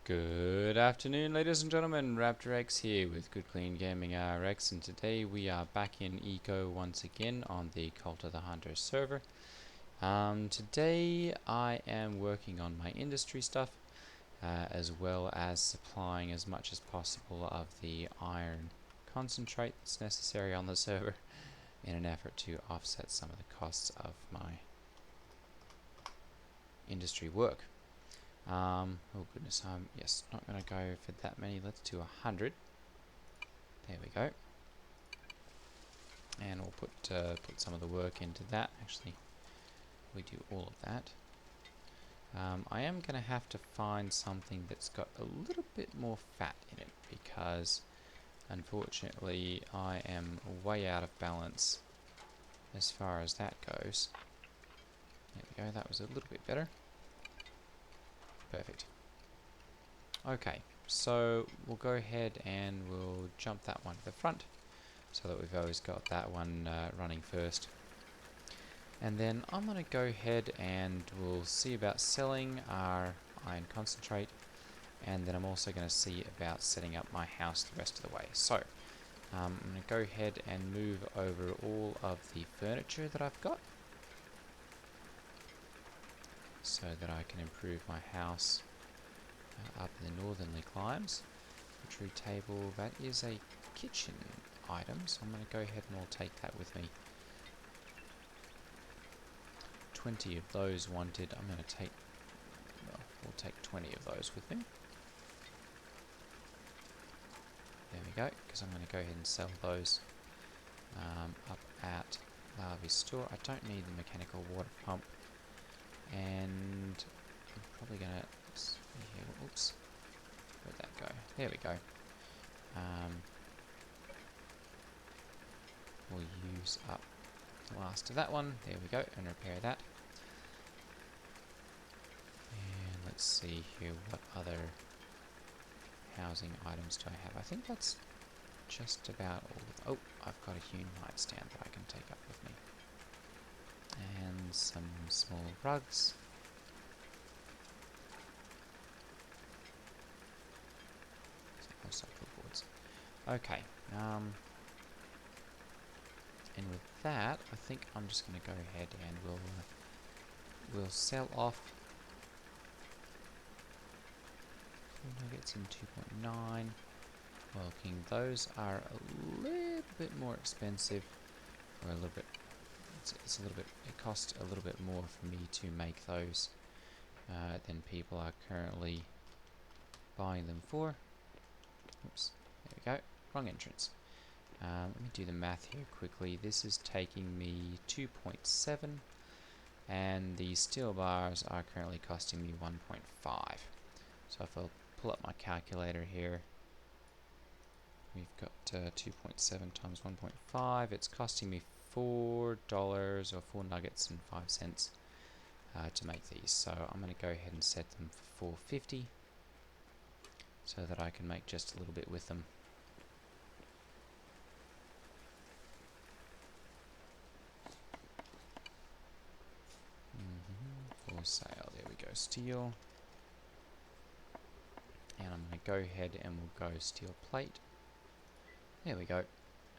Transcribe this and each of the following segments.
Good afternoon, ladies and gentlemen. Raptor X here with Good Clean Gaming RX, and today we are back in Eco once again on the Cult of the Hunter server. Today I am working on my industry stuff, as well as supplying as much as possible of the iron concentrate that's necessary on the server in an effort to offset some of the costs of my industry work. Oh goodness, yes, not going to go for that many. Let's do 100. There we go. And we'll put some of the work into that. Actually, we do all of that. I am going to have to find something that's got a little bit more fat in it, because unfortunately I am way out of balance as far as that goes. There we go, that was a little bit better. Perfect. Okay, so we'll go ahead and we'll jump that one to the front, so that we've always got that one running first. And then I'm going to go ahead and we'll see about selling our iron concentrate, and then I'm also going to see about setting up my house the rest of the way. So I'm going to go ahead and move over all of the furniture that I've got, so that I can improve my house up in the northerly climes. The tree table, that is a kitchen item, so I'm going to go ahead and I'll take that with me. 20 of those wanted. I'm going to take, well, we'll take 20 of those with me. There we go, because I'm going to go ahead and sell those up at Larva's store. I don't need the mechanical water pump, and I'm probably going to, oops, where'd that go? There we go. We'll use up the last of that one. There we go, and repair that. And let's see here, what other housing items do I have? I think that's just about all. Oh, I've got a hewn nightstand that I can take up with me. And some small rugs. Also boards. Okay. And with that, I think I'm just going to go ahead and we'll sell off 4 nuggets in 2.9. Well, King, those are a little bit more expensive, or a little bit. It's a little bit. It costs a little bit more for me to make those than people are currently buying them for. Oops. There we go. Wrong entrance. Let me do the math here quickly. This is taking me 2.7, and the steel bars are currently costing me 1.5. So if I'll pull up my calculator here, we've got 2.7 times 1.5. It's costing me $4 or 4 nuggets and 5 cents to make these. So I'm going to go ahead and set them for $4.50, so that I can make just a little bit with them. For sale. There we go. Steel. And I'm going to go ahead and we'll go steel plate. There we go.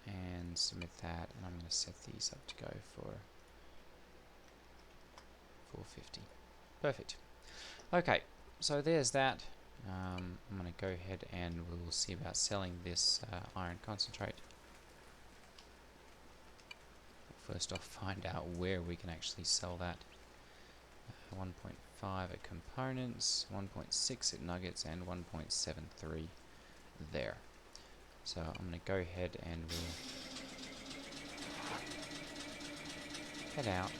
And submit that. And I'm going to set these up to go for $4.50. Perfect. Okay. So there's that. I'm going to go ahead and we'll see about selling this iron concentrate. First off, find out where we can actually sell that. 1.5 at components, 1.6 at nuggets, and 1.73 there. So I'm going to go ahead and we'll head out.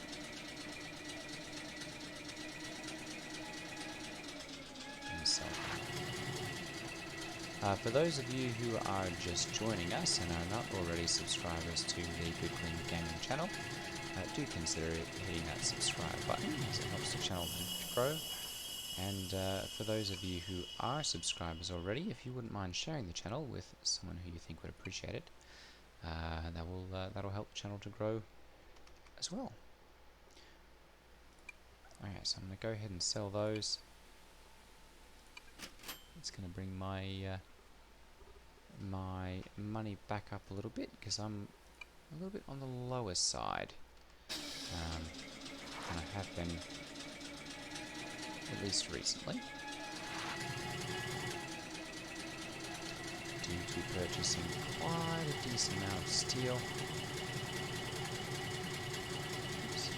And sell that. For those of you who are just joining us and are not already subscribers to the Good Clean Gaming channel, do consider hitting that subscribe button, as it helps the channel to grow. And for those of you who are subscribers already, if you wouldn't mind sharing the channel with someone who you think would appreciate it, that'll help the channel to grow as well. Okay, so I'm going to go ahead and sell those. It's going to bring my my money back up a little bit, because I'm a little bit on the lower side than I have been, at least recently, due to purchasing quite a decent amount of steel. Oops.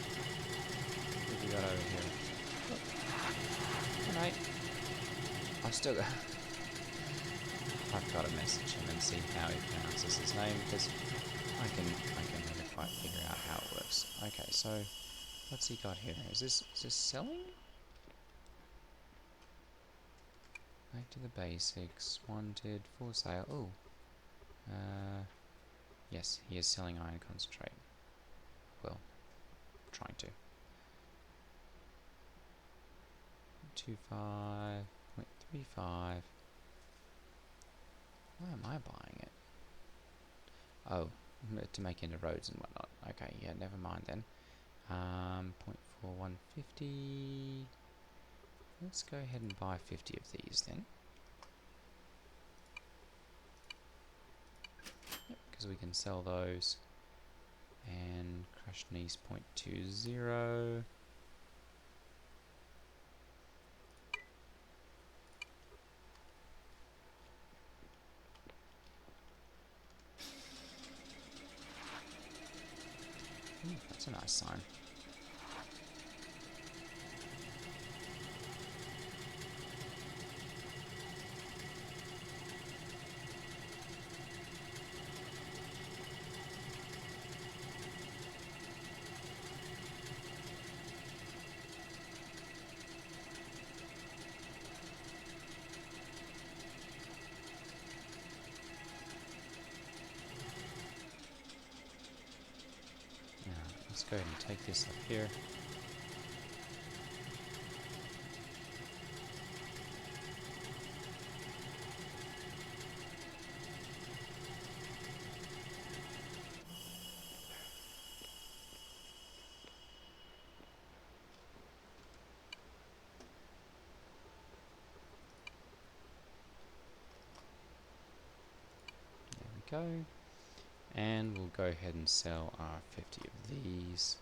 What have we got over here? Oh, mate. I've still got... I've got to message him and see how he pronounces his name, because I can never quite figure out how it works. Okay, so what's he got here? Is this selling? Back to the basics. Wanted, for sale. Oh, yes, he is selling iron concentrate. Well, trying to. 25.35. Why am I buying it? Oh, to make into roads and whatnot. Okay, yeah, never mind then. 0.4150. Let's go ahead and buy 50 of these then. Yep, because we can sell those. And crushed knees 0.20. That's a nice sign. Let's go ahead and take this up here. There we go. And we'll go ahead and sell our 50 of these.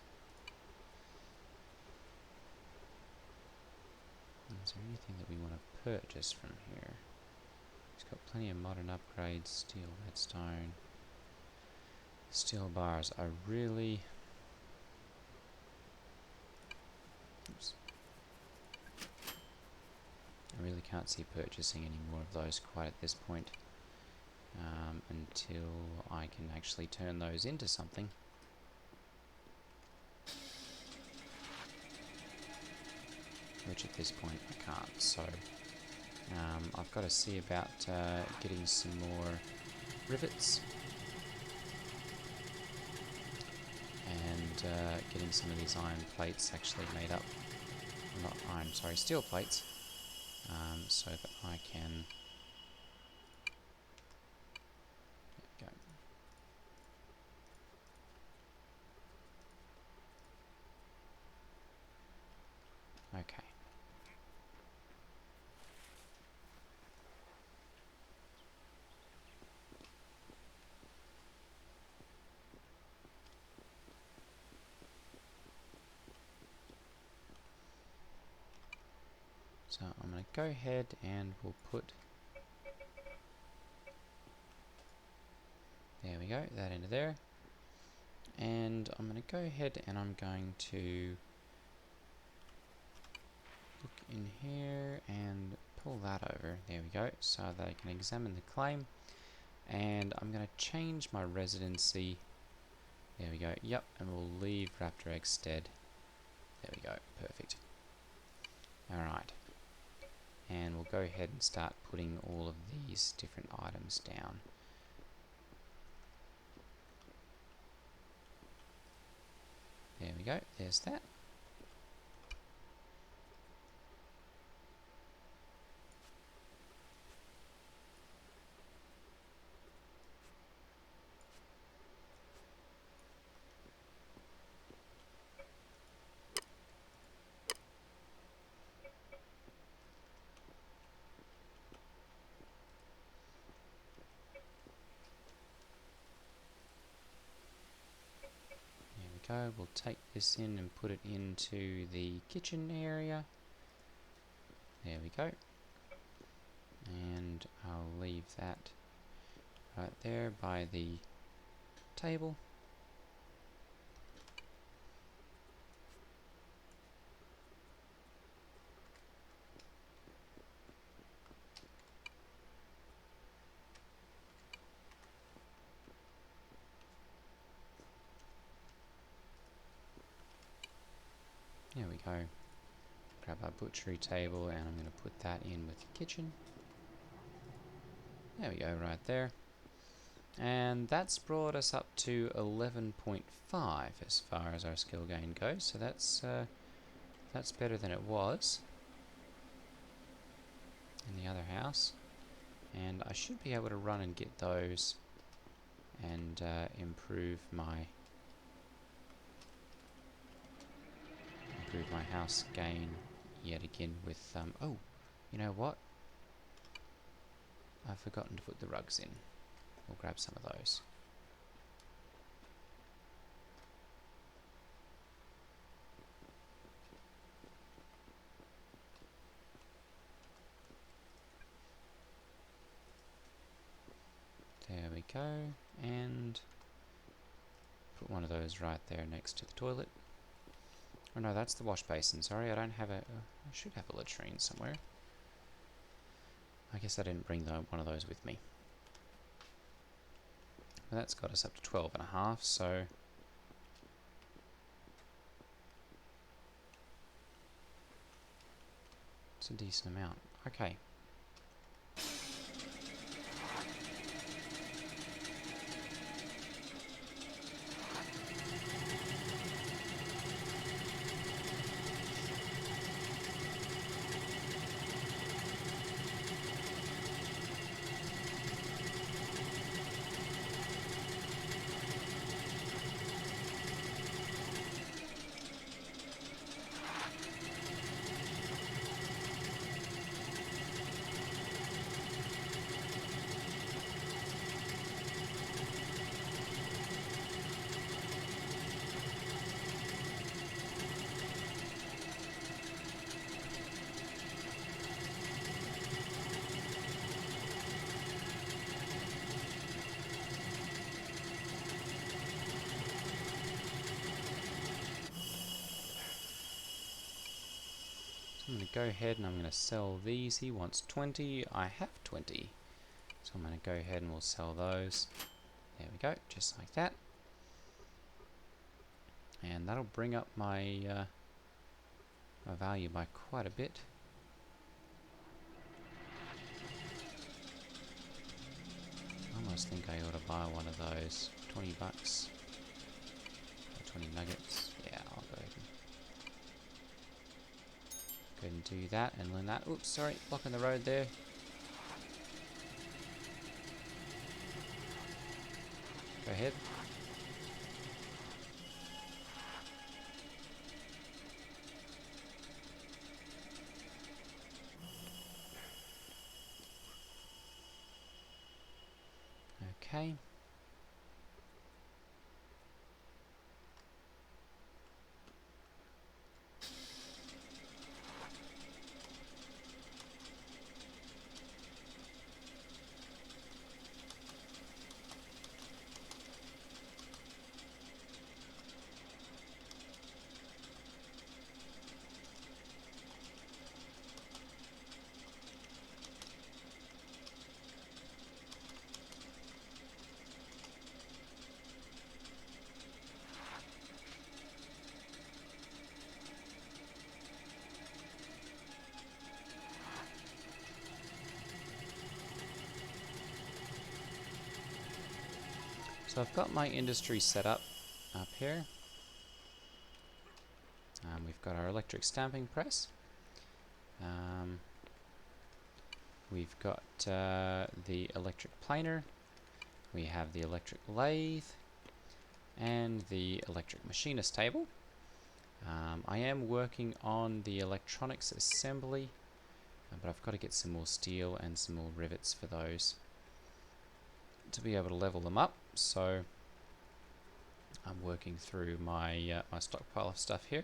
Is there anything that we want to purchase from here? It's got plenty of modern upgrades, steel, redstone, steel bars. I really... Oops. I really can't see purchasing any more of those quite at this point, until I can actually turn those into something. Which at this point I can't, so I've got to see about getting some more rivets and getting some of these iron plates actually made up. Not iron, sorry, steel plates, so that I can... There we go. Okay. So I'm going to go ahead and we'll put... There we go, that into there. And I'm going to go ahead and I'm going to look in here and pull that over. There we go, so that I can examine the claim. And I'm going to change my residency. There we go, yep, and we'll leave Raptor Egstead. There we go, perfect. Alright. And we'll go ahead and start putting all of these different items down. There we go, there's that. go. We'll take this in and put it into the kitchen area. There we go. And I'll leave that right there by the table. There we go. Grab our butchery table and I'm going to put that in with the kitchen. There we go, right there. And that's brought us up to 11.5 as far as our skill gain goes. So that's better than it was in the other house. And I should be able to run and get those and improve my house gain yet again with oh, you know what? I've forgotten to put the rugs in. We'll grab some of those. There we go, and put one of those right there next to the toilet. Oh no, that's the wash basin. Sorry, I don't have a... I should have a latrine somewhere. I guess I didn't bring one of those with me. Well, that's got us up to 12.5, so... it's a decent amount. Okay. I'm going to go ahead and I'm going to sell these. He wants 20. I have 20. So I'm going to go ahead and we'll sell those. There we go, just like that. And that'll bring up my, my value by quite a bit. I almost think I ought to buy one of those. 20 bucks. Or 20 nuggets. Yeah, I'll go ahead and do that and learn that. Oops, sorry, blocking the road there. Go ahead. Okay. So I've got my industry set up here. We've got our electric stamping press. We've got the electric planer. We have the electric lathe and the electric machinist table. I am working on the electronics assembly, but I've got to get some more steel and some more rivets for those to be able to level them up. So I'm working through my my stockpile of stuff here.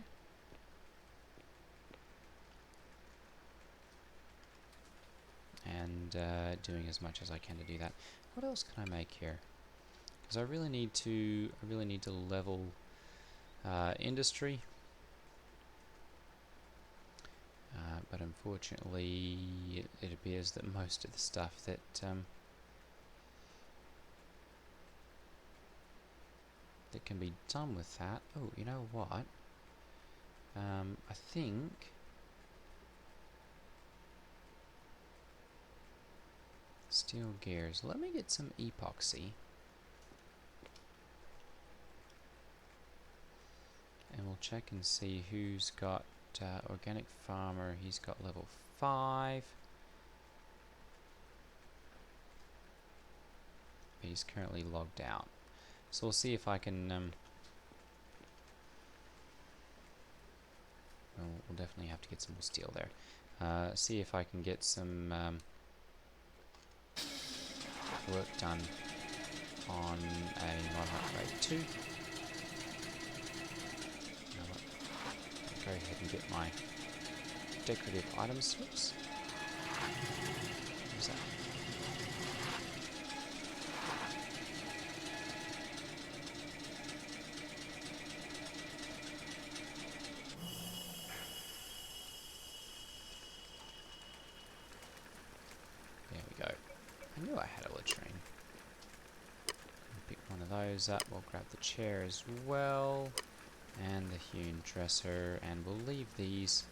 And doing as much as I can to do that. What else can I make here? Because I really need to level industry. But unfortunately, it appears that most of the stuff that that can be done with that. Oh, you know what? I think steel gears. Let me get some epoxy, and we'll check and see who's got organic farmer. He's got level 5. But he's currently logged out. So we'll see if I can. We'll definitely have to get some more steel there. See if I can get some work done on a non-hot grade 2. Go ahead and get my decorative item slips. What's that? There we go. I knew I had a latrine. Pick one of those up. We'll grab the chair as well, and the hewn dresser, and we'll leave these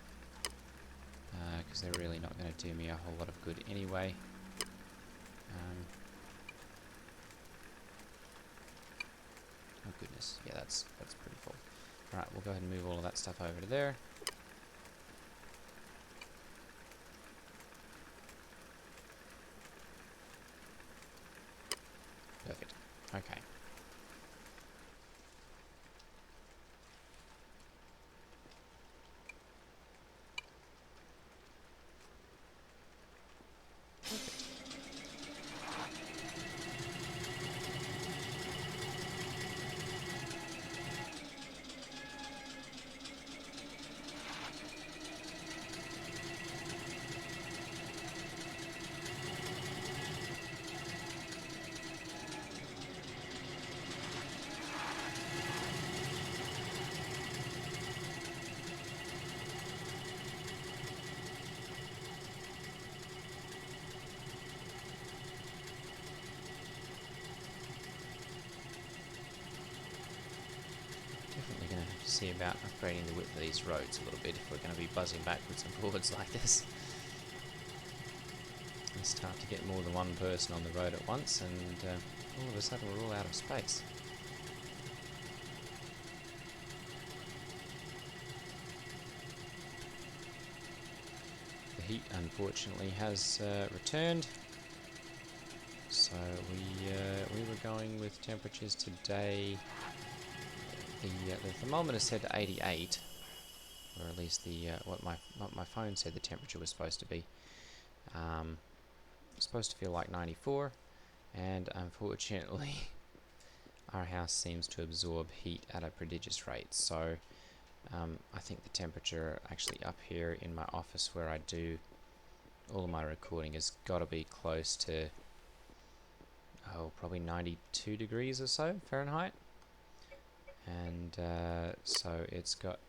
because they're really not going to do me a whole lot of good anyway. Oh goodness, yeah, that's pretty full. Alright, we'll go ahead and move all of that stuff over to there. Perfect. Okay. Definitely going to have to see about upgrading the width of these roads a little bit if we're going to be buzzing backwards and forwards like this. And start to get more than one person on the road at once, and all of a sudden we're all out of space. The heat unfortunately has returned. So we were going with temperatures today. The thermometer said 88, or at least the what my phone said the temperature was supposed to be. Supposed to feel like 94, and unfortunately, our house seems to absorb heat at a prodigious rate. So I think the temperature actually up here in my office where I do all of my recording has got to be close to probably 92 degrees or so Fahrenheit. And so it's got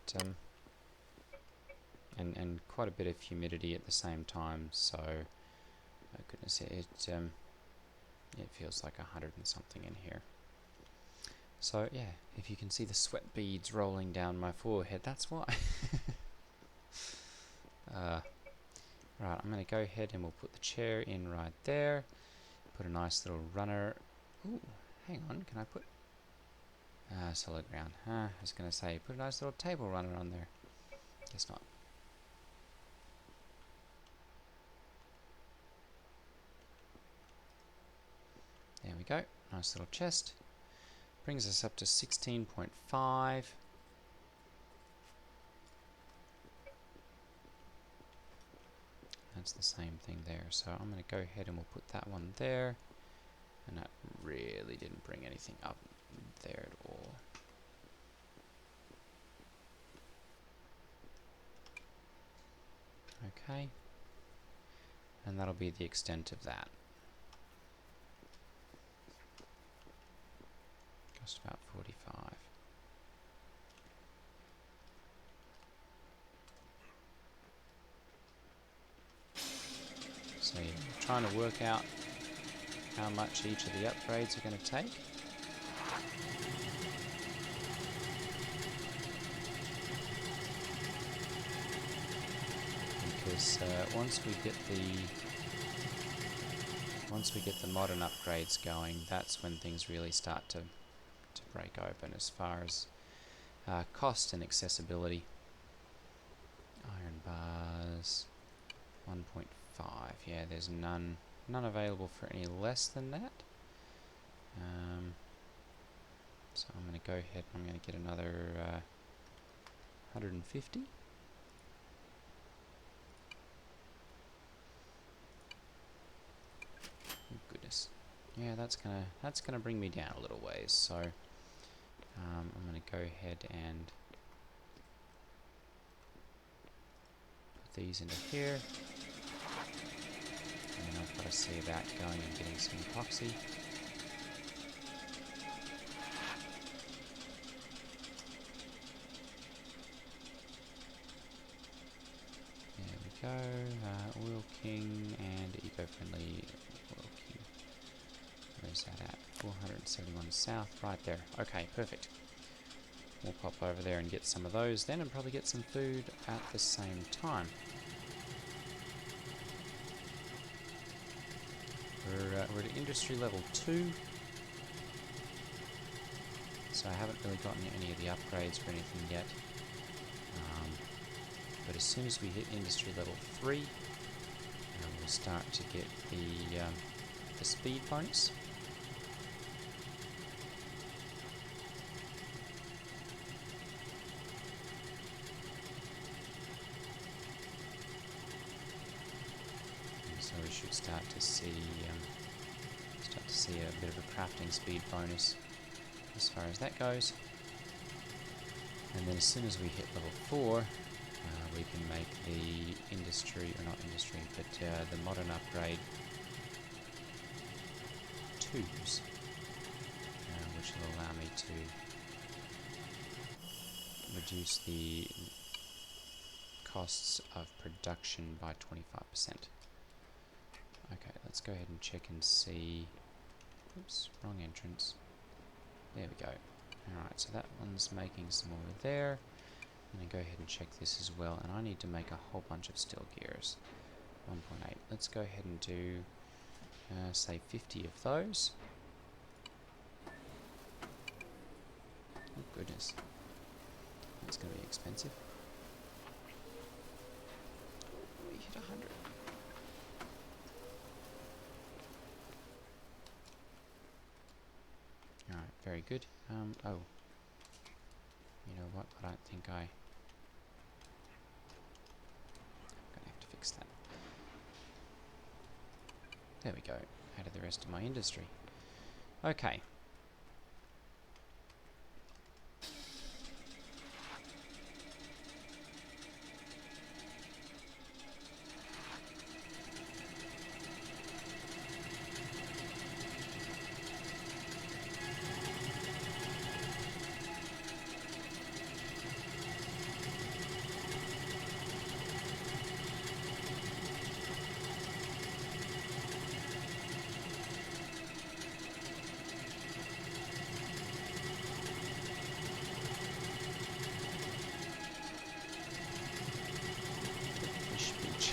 and quite a bit of humidity at the same time. So goodness, it feels like 100 and something in here. So yeah, if you can see the sweat beads rolling down my forehead, that's why. Right, I'm going to go ahead and we'll put the chair in right there. Put a nice little runner. Ooh, hang on, can I put solid ground? I was going to say, put a nice little table runner on there. Guess not. There we go. Nice little chest. Brings us up to 16.5. That's the same thing there. So I'm going to go ahead and we'll put that one there. And that really didn't bring anything up there at all. Okay. And that'll be the extent of that. Cost about 45. So yeah, trying to work out how much each of the upgrades are going to take. Because once we get the modern upgrades going, that's when things really start to break open as far as cost and accessibility. Iron bars 1.5. Yeah, there's none available for any less than that. So I'm going to go ahead and I'm going to get another 150. Oh, goodness. Yeah, that's gonna bring me down a little ways. So I'm going to go ahead and put these into here. And then I've got to see about going and getting some epoxy. There we go. Oil King and eco-friendly Oil King. Where's that at? 471 south, right there. Okay, perfect. We'll pop over there and get some of those then, and probably get some food at the same time. We're at industry level 2, so I haven't really gotten any of the upgrades or anything yet. But as soon as we hit industry level 3, we'll start to get the speed bonus. So we should start to see a bit of a crafting speed bonus as far as that goes. And then as soon as we hit level 4, we can make the industry, or not industry, but the modern upgrade 2s, which will allow me to reduce the costs of production by 25%. Okay, let's go ahead and check and see. Oops, wrong entrance. There we go. Alright, so that one's making some more there. I'm going to go ahead and check this as well, and I need to make a whole bunch of steel gears. 1.8. Let's go ahead and do, say, 50 of those. Oh, goodness. That's going to be expensive. We hit 100. Alright, very good. Oh. You know what? I don't think I'm going to have to fix that. There we go. Added the rest of my industry. Okay. Fish beach.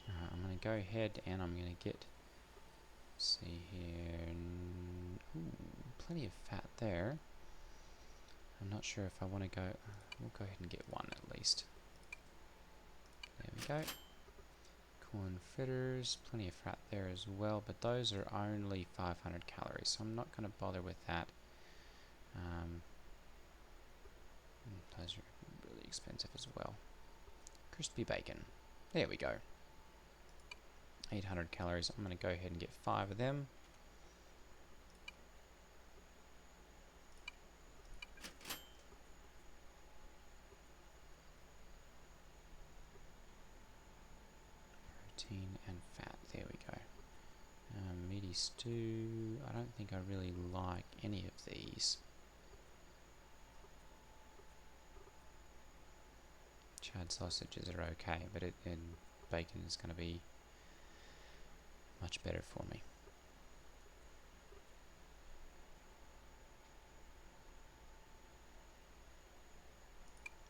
Alright, I'm going to go ahead and I'm going to get, see here, ooh, plenty of fat there. I'm not sure if I want to go, we'll go ahead and get one at least. There we go. Corn fritters, plenty of fat there as well, but those are only 500 calories, so I'm not going to bother with that. Those are really expensive as well. Crispy bacon. There we go. 800 calories. I'm going to go ahead and get 5 of them. protein and fat. There we go. Meaty stew. I don't think I really like any of these. Chad sausages are okay, but bacon is going to be much better for me.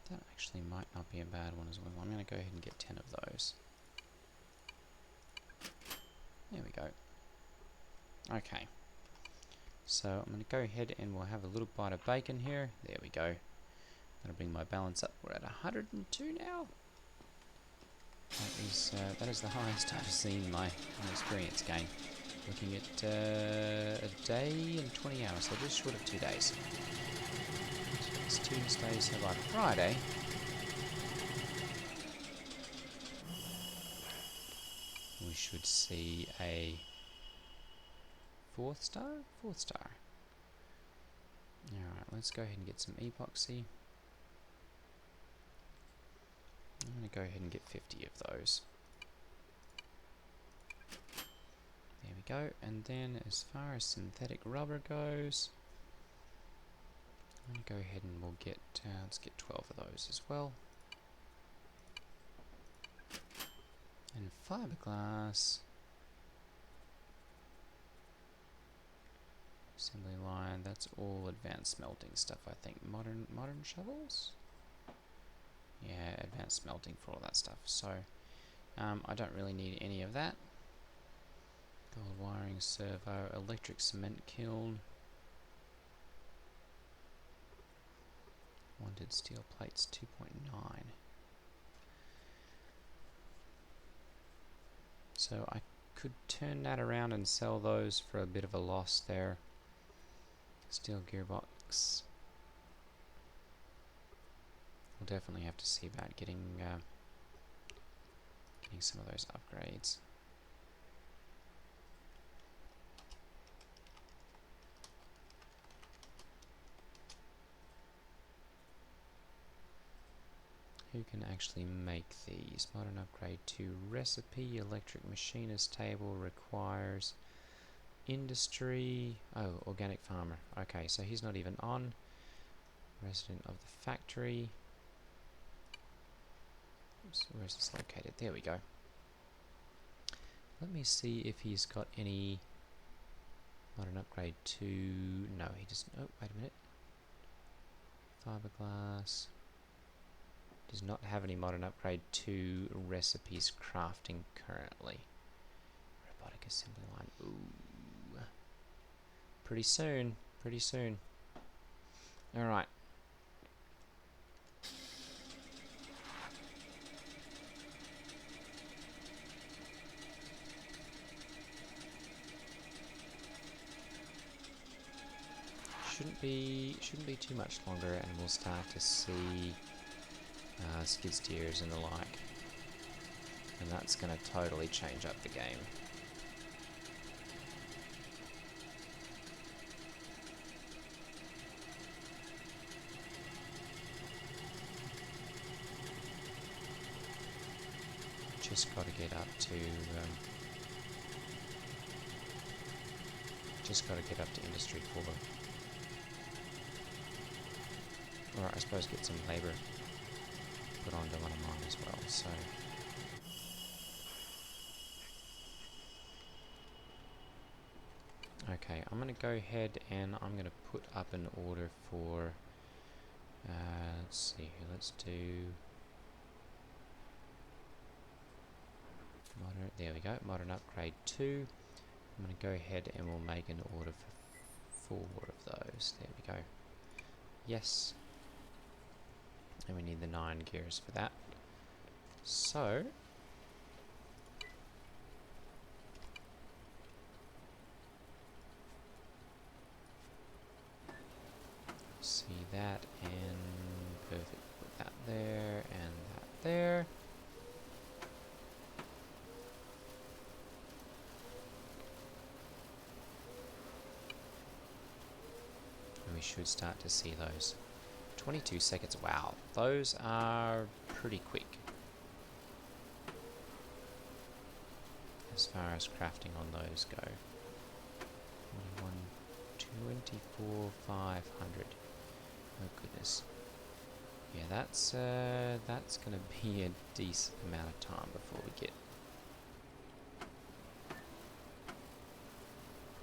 That actually might not be a bad one as well. I'm going to go ahead and get 10 of those. There we go. Okay. So I'm going to go ahead and we'll have a little bite of bacon here. There we go. That'll bring my balance up. We're at 102 now. That is the highest I've seen in my experience game. Looking at a day and 20 hours, so just short of 2 days. It's Tuesday, so by Friday, we should see a 4th star? 4th star. Alright, let's go ahead and get some epoxy. I'm going to go ahead and get 50 of those. There we go. And then as far as synthetic rubber goes, I'm going to go ahead and we'll get, let's get 12 of those as well. And fiberglass. Assembly line, that's all advanced smelting stuff, I think. Modern shovels? Yeah, advanced smelting for all that stuff. So, I don't really need any of that. Gold wiring servo, electric cement kiln. Wanted steel plates 2.9. So I could turn that around and sell those for a bit of a loss there. Steel gearbox. We'll definitely have to see about getting some of those upgrades. Who can actually make these? Modern upgrade to recipe. Electric machinist table requires industry. Oh, organic farmer. Okay, so he's not even on. Resident of the factory. Oops, where is this located? There we go. Let me see if he's got any modern upgrade to... No, he doesn't. Oh, wait a minute. Fiberglass. Does not have any modern upgrade to recipes crafting currently. Robotic assembly line. Ooh. Pretty soon. Pretty soon. Alright. Shouldn't be too much longer, and we'll start to see skid steers and the like, and that's going to totally change up the game. Just got to get up to industry 4. Or I suppose get some labour put onto one of mine as well, so... Okay, I'm going to go ahead and I'm going to put up an order for... let's see here, let's do... Modern, there we go, modern upgrade 2. I'm going to go ahead and we'll make an order for 4 of those. There we go. Yes. And we need the 9 gears for that. So... see that, and perfect. Put that there, and that there. And we should start to see those. 22 seconds, wow, those are pretty quick. as far as crafting on those go. 21, 24, 500. Oh goodness. Yeah, that's going to be a decent amount of time before we get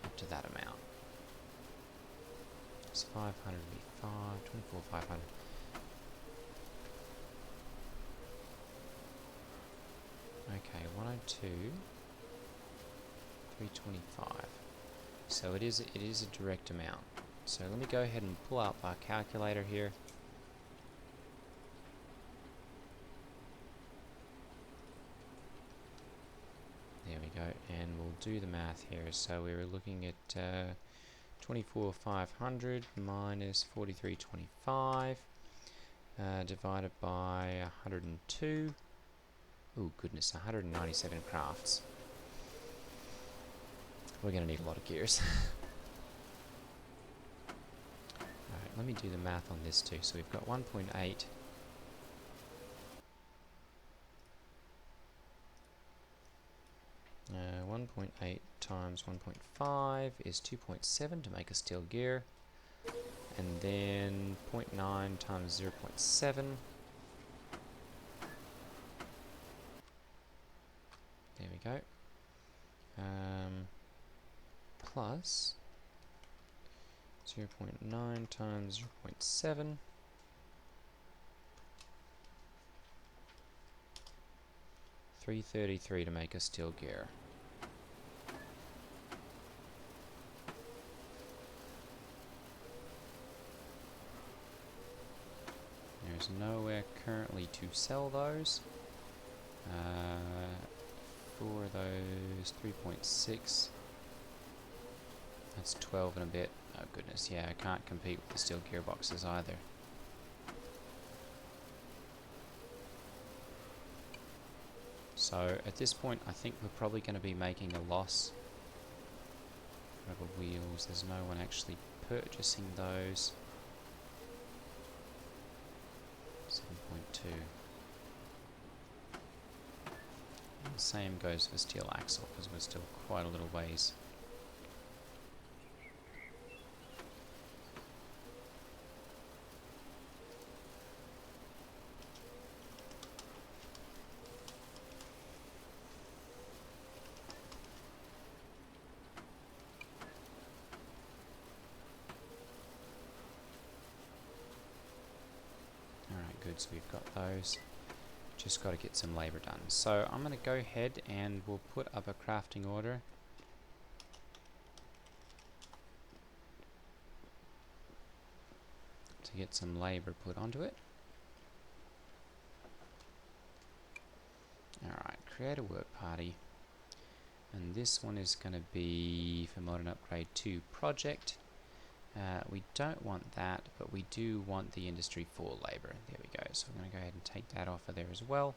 up to that amount. It's 500 be 24, 500. Okay, 102, 325. So it is a direct amount. So let me go ahead and pull out our calculator here. There we go, and we'll do the math here. So we were looking at 24,500 minus 4325 divided by 102. Oh goodness, 197 crafts. We're going to need a lot of gears. Alright, let me do the math on this too. So we've got 1.8. 1.8 times 1.5 is 2.7 to make a steel gear, and then 0.9 times 0.7 there we go, plus 0.9 times 0.7 333 to make a steel gear. There's nowhere currently to sell those. For those 3.6, that's 12 and a bit. Oh goodness, yeah, I can't compete with the steel gearboxes either. So at this point I think we're probably going to be making a loss. Rubber wheels, there's no one actually purchasing those. 7.2. The same goes for steel axle, because we're still quite a little ways. Alright, good, so we've got those. Just got to get some labour done. So I'm going to go ahead and we'll put up a crafting order. To get some labour put onto it. Alright, create a work party. And this one is going to be for Modern Upgrade 2 project. We don't want that, but we do want the Industry 4 labour. There we go. So I'm going to go ahead and take that off of there as well.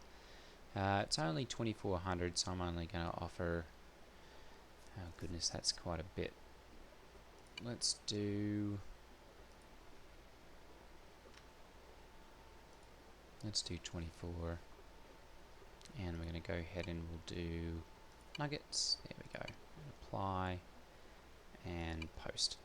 It's only 2,400, so I'm only going to offer... Oh goodness, that's quite a bit. Let's do 24. And we're going to go ahead and we'll do nuggets. There we go. Apply and post.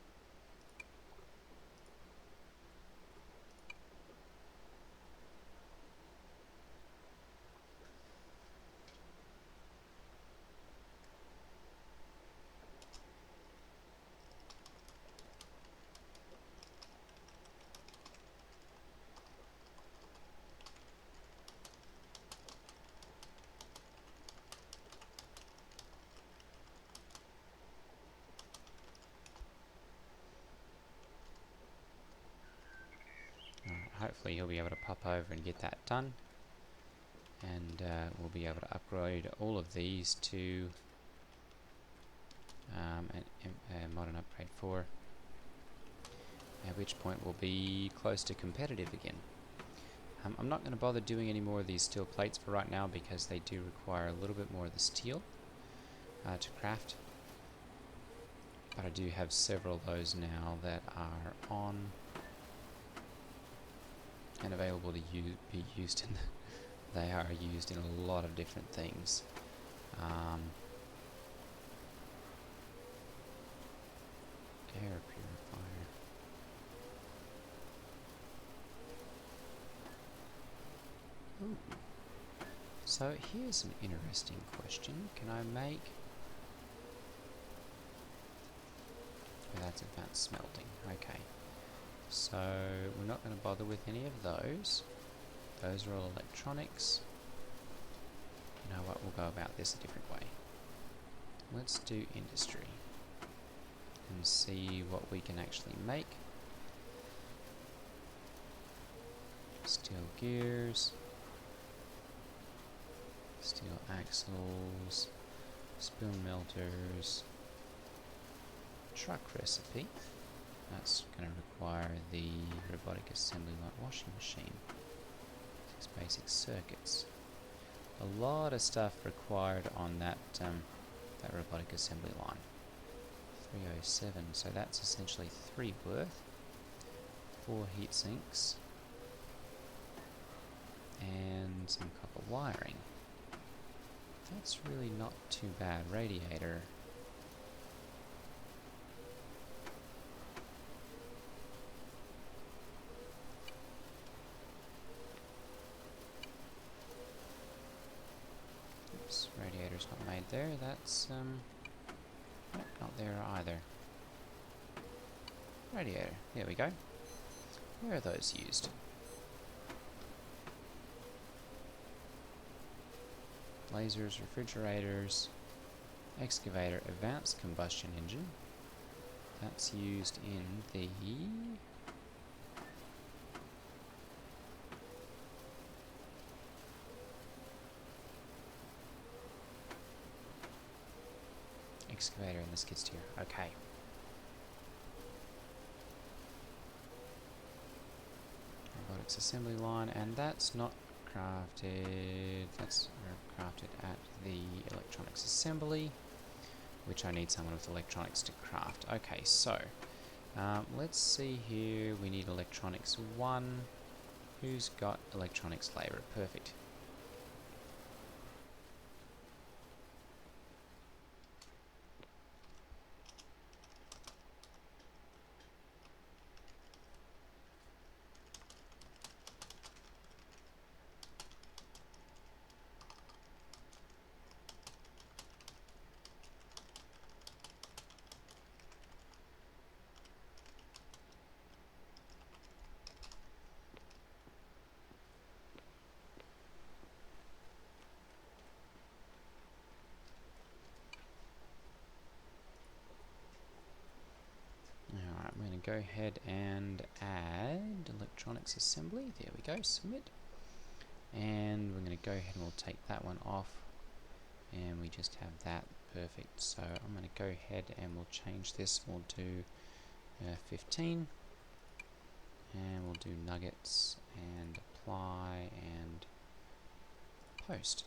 Hopefully he'll be able to pop over and get that done, and we'll be able to upgrade all of these to Modern Upgrade 4, at which point we'll be close to competitive again. I'm not going to bother doing any more of these steel plates for right now because they do require a little bit more of the steel to craft, but I do have several of those now that are on and available to be used in. They are used in a lot of different things. Air purifier. Ooh. So here's an interesting question. Can I make... Oh, that's advanced smelting. Okay. So we're not going to bother with any of those. Those are all electronics. You know what? We'll go about this a different way. Let's do industry and see what we can actually make. Steel gears, steel axles, spoon melters, truck recipe. That's going to require the robotic assembly line washing machine. 6 basic circuits. A lot of stuff required on that that robotic assembly line. 307, so that's essentially 3 worth. 4 heat sinks. And some copper wiring. That's really not too bad. Radiator. Oops, radiator's not made there. That's nope, not there either. Radiator. There we go. Where are those used? Lasers, refrigerators, excavator, advanced combustion engine. That's used in the excavator in the skid steer. Okay. Robotics assembly line, and that's not crafted. That's crafted at the electronics assembly, which I need someone with electronics to craft. Okay, so let's see here. We need electronics 1. Who's got electronics labor? Perfect. Alright, I'm going to go ahead and add electronics assembly. There we go, submit. And we're going to go ahead and we'll take that one off. And we just have that. Perfect. So I'm going to go ahead and we'll change this. We'll do 15. And we'll do nuggets and apply and post.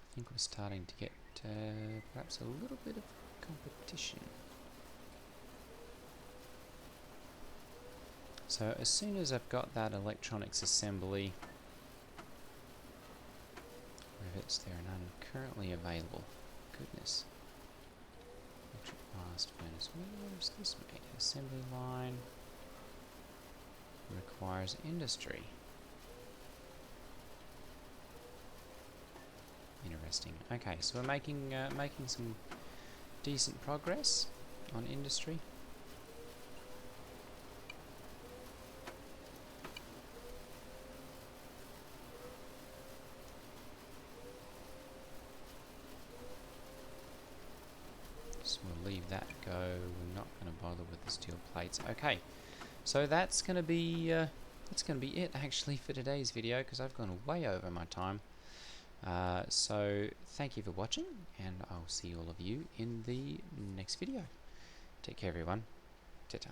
I think we're starting to get perhaps a little bit of competition. So as soon as I've got that electronics assembly, rivets, there are none currently available. Goodness. Electric blast furnace. Where's this made? Assembly line requires industry. Interesting. Okay, so we're making some decent progress on industry. So we'll leave that go. We're not going to bother with the steel plates. Okay, so that's going to be it actually for today's video, because I've gone way over my time. So thank you for watching, and I'll see all of you in the next video. Take care, everyone. Ta-ta.